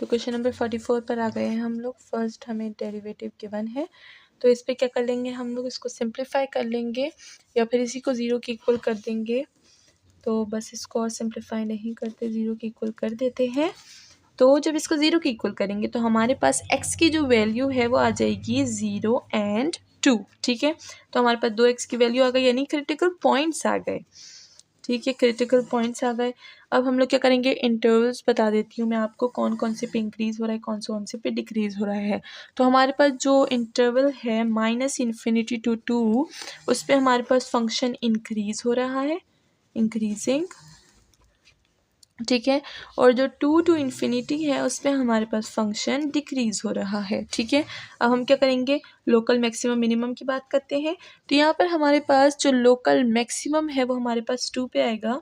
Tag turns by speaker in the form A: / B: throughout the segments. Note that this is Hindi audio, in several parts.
A: तो क्वेश्चन नंबर 44 पर आ गए हैं हम लोग। फर्स्ट हमें डेरिवेटिव गिवन है, तो इस पे क्या कर लेंगे हम लोग, इसको सिंप्लीफाई कर लेंगे या फिर इसी को ज़ीरो के इक्वल कर देंगे। तो बस इसको और सिंप्लीफाई नहीं करते, ज़ीरो के इक्वल कर देते हैं। तो जब इसको ज़ीरो के इक्वल करेंगे तो हमारे पास x की जो वैल्यू है वो आ जाएगी 0 एंड 2। ठीक है, तो हमारे पास 2x की वैल्यू आ गई, यानी क्रिटिकल पॉइंट्स आ गए। ठीक है, क्रिटिकल पॉइंट्स आ गए। अब हम लोग क्या करेंगे, इंटरवल्स बता देती हूँ मैं आपको, कौन कौन से पे इंक्रीज़ हो रहा है, कौन से पे डिक्रीज़ हो रहा है। तो हमारे पास जो इंटरवल है -∞ to 2, उस पर हमारे पास फंक्शन इंक्रीज़ हो रहा है, इंक्रीजिंग। ठीक है, और जो 2 to ∞ है उस पर हमारे पास फंक्शन डिक्रीज़ हो रहा है। ठीक है, अब हम क्या करेंगे, लोकल मैक्सिमम मिनिमम की बात करते हैं। तो यहाँ पर हमारे पास जो लोकल मैक्सिमम है वो हमारे पास 2 पे आएगा,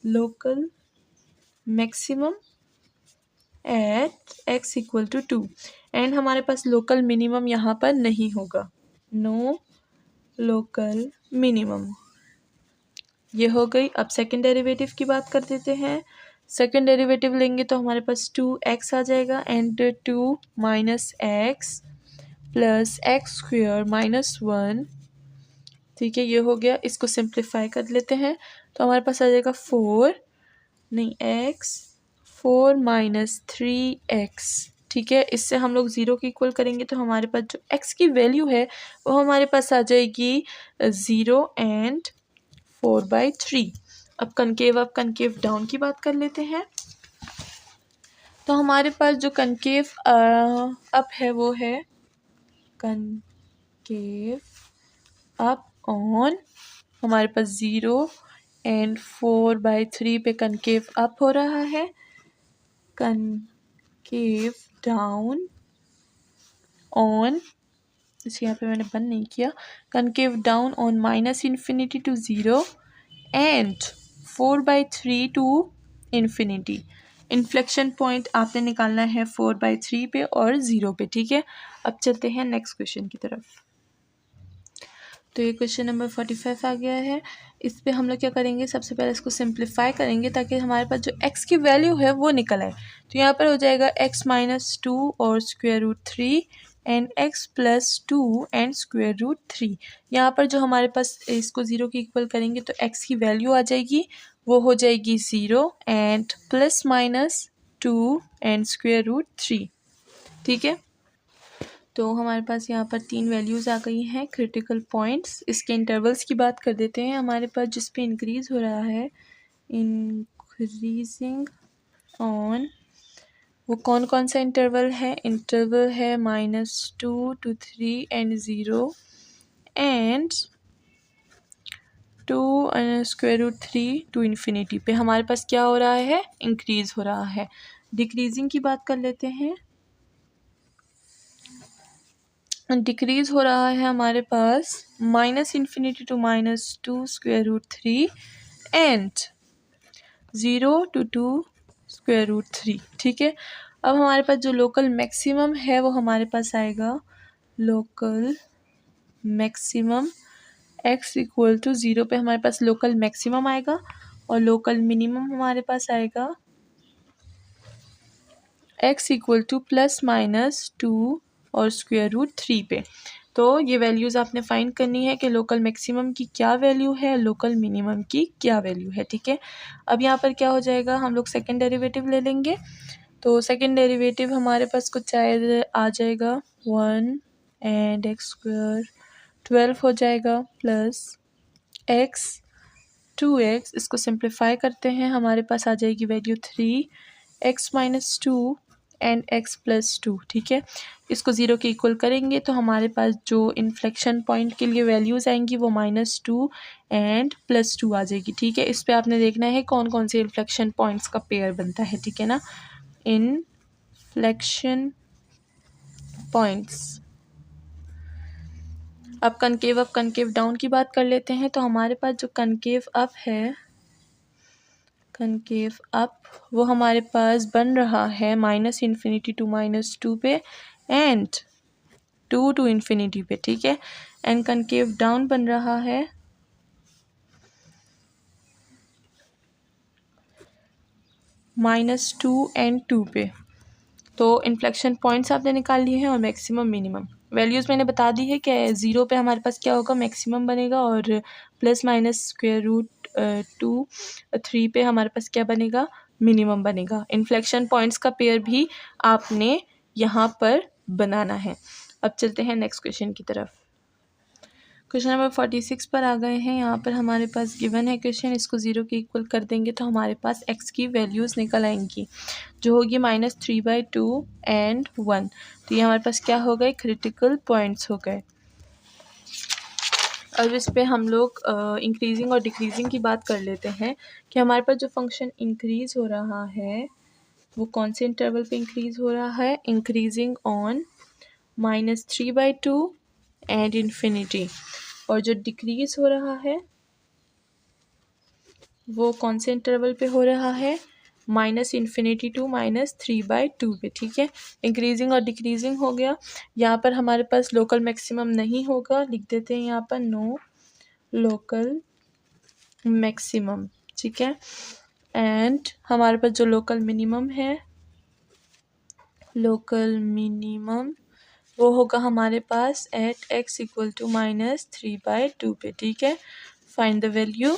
A: local maximum at x equal to 2, and हमारे पास लोकल मिनिमम यहाँ पर नहीं होगा, नो लोकल मिनिमम। ये हो गई। अब सेकंड डेरिवेटिव की बात कर देते हैं। सेकंड डेरिवेटिव लेंगे तो हमारे पास 2x आ जाएगा and 2 minus x plus x square minus 1। ठीक है, ये हो गया। इसको सिंप्लीफाई कर लेते हैं तो हमारे पास आ जाएगा 4 नहीं x 4 माइनस 3x। ठीक है, इससे हम लोग ज़ीरो के इक्वल करेंगे तो हमारे पास जो x की वैल्यू है वो हमारे पास आ जाएगी 0 एंड 4/3। अब कनकेव डाउन की बात कर लेते हैं। तो हमारे पास जो कनकेव अप है वो है कनकेव अप ऑन, हमारे पास 0 एंड 4/3 पे कनकेव अप हो रहा है। कनकेव डाउन ऑन, इसे यहाँ पे मैंने बंद नहीं किया, concave down on -∞ to 0 and 4/3 to ∞। Inflection point आपने निकालना है 4/3 पे और 0 पे। ठीक है, अब चलते हैं नेक्स्ट क्वेश्चन की तरफ। तो ये क्वेश्चन नंबर 45 आ गया है। इस पे हम लोग क्या करेंगे, सबसे पहले इसको सिंप्लीफाई करेंगे ताकि हमारे पास जो x की वैल्यू है वो निकल आए। तो यहाँ पर हो जाएगा x माइनस 2 और √3 एंड x प्लस 2 एंड √3। यहाँ पर जो हमारे पास इसको ज़ीरो के इक्वल करेंगे तो x की वैल्यू आ जाएगी, वो हो जाएगी 0 एंड प्लस माइनस 2 एंड √3। ठीक है, तो हमारे पास यहाँ पर 3 वैल्यूज़ आ गई हैं, क्रिटिकल पॉइंट्स। इसके इंटरवल्स की बात कर देते हैं। हमारे पास जिस पे इंक्रीज़ हो रहा है, इंक्रीजिंग ऑन, वो कौन कौन सा इंटरवल है, इंटरवल है -2 to 3 एंड 0 एंड 2 √3 टू ∞ पे हमारे पास क्या हो रहा है, इंक्रीज़ हो रहा है। डिक्रीजिंग की बात कर लेते हैं। डिक्रीज़ हो रहा है हमारे पास -∞ to -2 √3 एंड 0 to 2 √3। ठीक है, अब हमारे पास जो लोकल मैक्सिमम है वो हमारे पास आएगा, local maximum x equal to 0 पे हमारे पास लोकल मैक्सिमम आएगा और लोकल मिनिमम हमारे पास आएगा x इक्वल टू +-2 और √3 पे। तो ये वैल्यूज़ आपने फाइंड करनी है कि लोकल मैक्सिमम की क्या वैल्यू है, लोकल मिनिमम की क्या वैल्यू है। ठीक है, अब यहाँ पर क्या हो जाएगा, हम लोग सेकंड डेरिवेटिव ले लेंगे। तो सेकंड डेरिवेटिव हमारे पास कुछ आ जाएगा 1 एंड x² 12 हो जाएगा प्लस x 2x। इसको सिंप्लीफाई करते हैं, हमारे पास आ जाएगी value 3 x minus 2 and x plus 2। ठीक है, इसको ज़ीरो के इक्वल करेंगे तो हमारे पास जो इन्फ्लेक्शन पॉइंट के लिए वैल्यूज़ आएंगी वो -2 एंड +2 आ जाएगी। ठीक है, इस पे आपने देखना है कौन कौन से इन्फ्लेक्शन पॉइंट्स का पेयर बनता है। ठीक है ना, इन्फ्लेक्शन पॉइंट्स। अब कनकेव डाउन की बात कर लेते हैं। तो हमारे पास जो कनकेव अप है, कनकेव अप, वो हमारे पास बन रहा है -∞ to -2 पे एंड 2 to ∞ पे। ठीक है, एंड कनकेव डाउन बन रहा है -2 एंड 2 पे। तो इन्फ्लेक्शन पॉइंट्स आपने निकाल लिए हैं और मैक्सिमम मिनिमम वैल्यूज़ मैंने बता दी है कि 0 पे हमारे पास क्या होगा, मैक्सिमम बनेगा, और प्लस माइनस स्क्वायर रूट 2 3 पे हमारे पास क्या बनेगा, मिनिमम बनेगा। इन्फ्लेक्शन पॉइंट्स का पेयर भी आपने यहाँ पर बनाना है। अब चलते हैं नेक्स्ट क्वेश्चन की तरफ। क्वेश्चन नंबर 46 पर आ गए हैं। यहाँ पर हमारे पास गिवन है क्वेश्चन, इसको 0 के इक्वल कर देंगे तो हमारे पास x की वैल्यूज़ निकल आएंगी, जो होगी -3/2 एंड 1। तो ये हमारे पास क्या हो गए, क्रिटिकल पॉइंट्स हो गए। अब इस पे हम लोग इंक्रीजिंग और डिक्रीजिंग की बात कर लेते हैं कि हमारे पास जो फंक्शन इंक्रीज़ हो रहा है वो कौन से इंटरवल पे इंक्रीज़ हो रहा है, इंक्रीजिंग ऑन -3/2 एंड इन्फिनिटी, और जो डिक्रीज़ हो रहा है वो कौन से इंटरवल पे हो रहा है, -∞ टू -3/2 पे। ठीक है, इंक्रीजिंग और डिक्रीजिंग हो गया। यहाँ पर हमारे पास लोकल मैक्सिमम नहीं होगा, लिख देते हैं यहाँ पर नो लोकल मैक्सिमम। ठीक है, एंड हमारे पास जो लोकल मिनिमम है, लोकल मिनिमम वो होगा हमारे पास एट x इक्वल टू -3/2 पे। ठीक है, फाइंड द वैल्यू,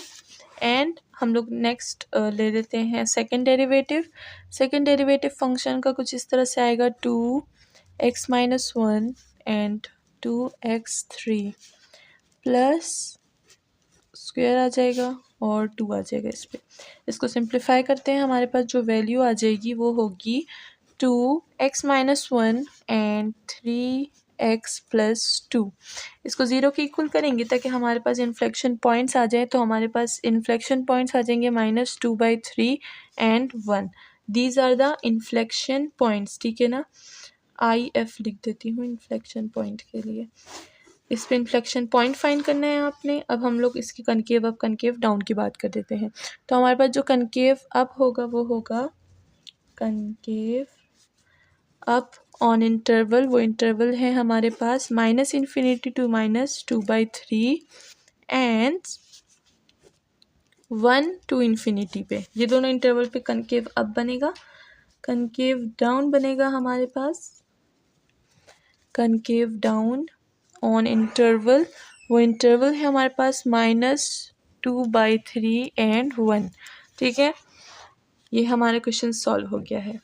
A: एंड हम लोग नेक्स्ट ले लेते हैं second derivative. Second derivative function का कुछ इस तरह से आएगा 2x-1 and 2x3 plus square आ जाएगा और 2 आ जाएगा इस पर। इसको सिंप्लीफाई करते हैं, हमारे पास जो वैल्यू आ जाएगी वो होगी 2x-1 एंड 3x प्लस 2। इसको 0 के इक्वल करेंगे ताकि हमारे पास इन्फ्लेक्शन पॉइंट्स आ जाए, तो हमारे पास इन्फ्लेक्शन पॉइंट्स आ जाएंगे -2/3 and 1। These are the inflection points. ठीक है ना, IF लिख देती हूँ इन्फ्लेक्शन पॉइंट के लिए। इस पे इन्फ्लेक्शन पॉइंट फाइंड करना है आपने। अब हम लोग इसकी कनकेव अप कनकेव डाउन की बात कर देते हैं। तो हमारे पास जो कनकेव अप होगा वो होगा कनकेव अप ऑन इंटरवल, वो इंटरवल है हमारे पास -∞ टू -2/3 एंड 1 टू इन्फिनिटी पे। ये दोनों इंटरवल पे कनकेव अप बनेगा। कनकेव डाउन बनेगा हमारे पास कनकेव डाउन ऑन इंटरवल, वो इंटरवल है हमारे पास -2/3 एंड 1। ठीक है, ये हमारा क्वेश्चन सॉल्व हो गया है।